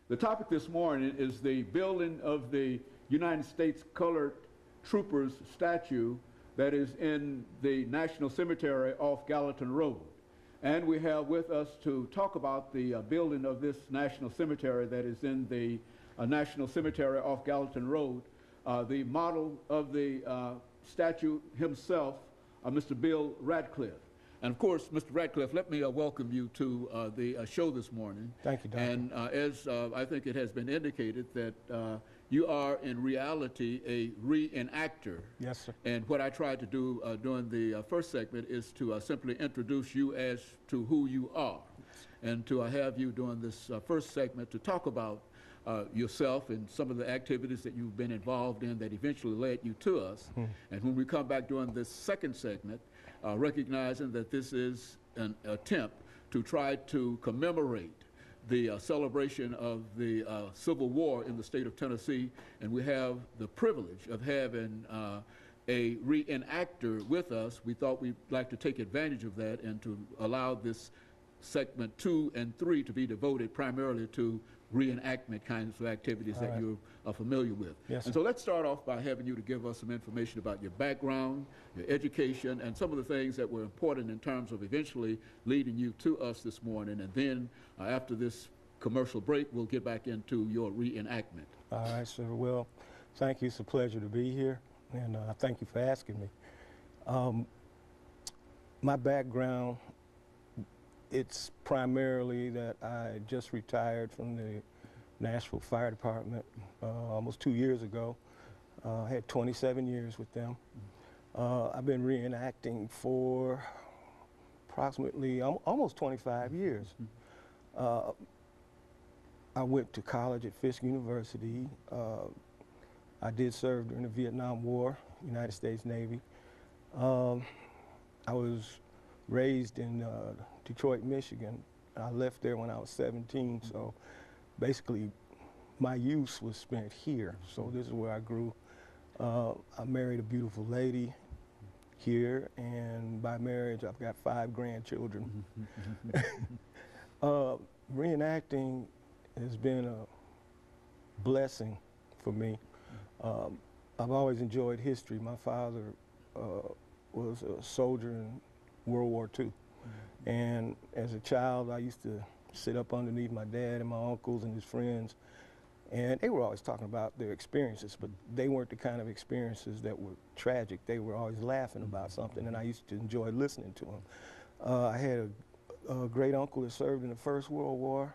The topic this morning is the building of the United States Colored Troopers statue that is in the National Cemetery off Gallatin Road. And we have with us to talk about the building of this National Cemetery that is in the National Cemetery off Gallatin Road, the model of the statue himself, Mr. BRadcliff. And of course, Mr. Radcliffe, let me welcome you to the show this morning. Thank you, Doctor. And as I think it has been indicated that you are in reality a reenactor. Yes, sir. And what I tried to do during the first segment is to simply introduce you as to who you are, and to have you during this first segment to talk about yourself and some of the activities that you've been involved in that eventually led you to us. And when we come back during this second segment, recognizing that this is an attempt to try to commemorate the celebration of the Civil War in the state of Tennessee, and we have the privilege of having a reenactor with us. We thought we'd like to take advantage of that and to allow this segment 2 and 3 to be devoted primarily to reenactment kinds of activities that you're familiar with. Yes, and so let's start off by having you to give us some information about your background, your education, and some of the things that were important in terms of eventually leading you to us this morning. And then after this commercial break, we'll get back into your reenactment. All right, sir. Well, thank you. It's a pleasure to be here, and thank you for asking me. My background, it's primarily that I just retired from the Nashville Fire Department almost 2 years ago. I had 27 years with them. I've been reenacting for approximately almost 25 years. I went to college at Fisk University. I did serve during the Vietnam War, United States Navy. I was raised in Detroit, Michigan. I left there when I was 17, so basically my youth was spent here. So this is where I grew. I married a beautiful lady here, and by marriage I've got 5 grandchildren. Reenacting has been a blessing for me. I've always enjoyed history. My father was a soldier in World War II. And as a child, I used to sit up underneath my dad and my uncles and his friends, and they were always talking about their experiences, but they weren't the kind of experiences that were tragic. They were always laughing about something, and I used to enjoy listening to them. I had a great uncle that served in the First World War.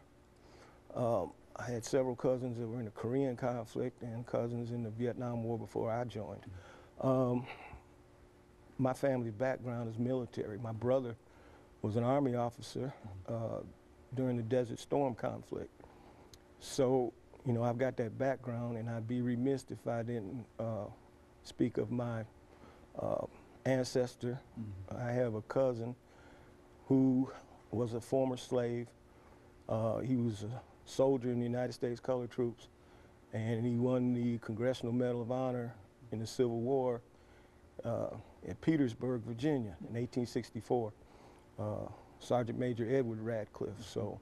I had several cousins that were in the Korean conflict and cousins in the Vietnam War before I joined. My family's background is military. My brother was an Army officer during the Desert Storm conflict. So, you know, I've got that background, and I'd be remiss if I didn't speak of my ancestor. I have a cousin who was a former slave. He was a soldier in the United States Colored Troops, and he won the Congressional Medal of Honor in the Civil War at Petersburg, Virginia in 1864. Sergeant Major Edward Radcliffe. So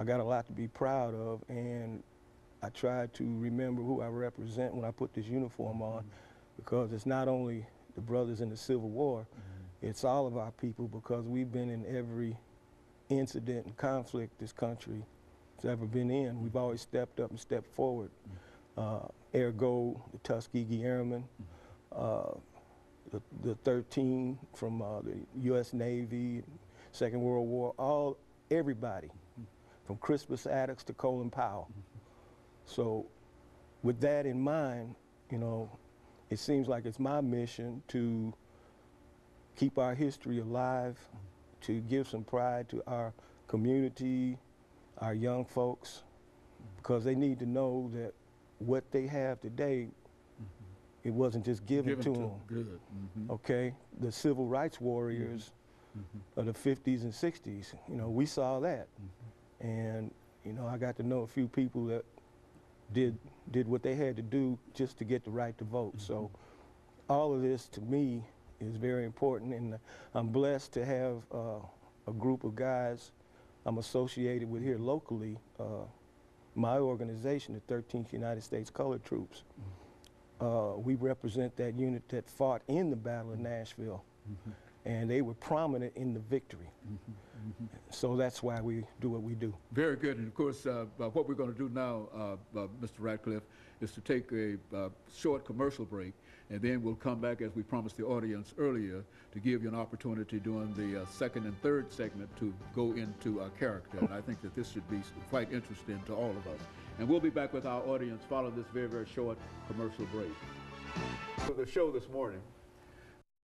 I got a lot to be proud of, and I try to remember who I represent when I put this uniform on, because it's not only the brothers in the Civil War, it's all of our people, because we've been in every incident and conflict this country has ever been in. We've always stepped up and stepped forward. Ergo, the Tuskegee Airmen, the 13 from the U.S. Navy, Second World War, everybody, from Crispus Attucks to Colin Powell. So with that in mind, you know, it seems like it's my mission to keep our history alive, to give some pride to our community, our young folks, because they need to know that what they have today, it wasn't just given to them. Good. Okay, the civil rights warriors of the 50s and 60s, you know, we saw that. And, you know, I got to know a few people that did what they had to do just to get the right to vote. So all of this, to me, is very important, and I'm blessed to have a group of guys I'm associated with here locally my organization, the 13th United States Colored Troops, we represent that unit that fought in the Battle of Nashville, and they were prominent in the victory. So that's why we do what we do. Very good. And of course, what we're going to do now, Mr. Radcliffe, is to take a short commercial break, and then we'll come back, as we promised the audience earlier, to give you an opportunity during the second and third segment to go into character. And I think that this should be quite interesting to all of us. And we'll be back with our audience following this very, very short commercial break. For the show this morning,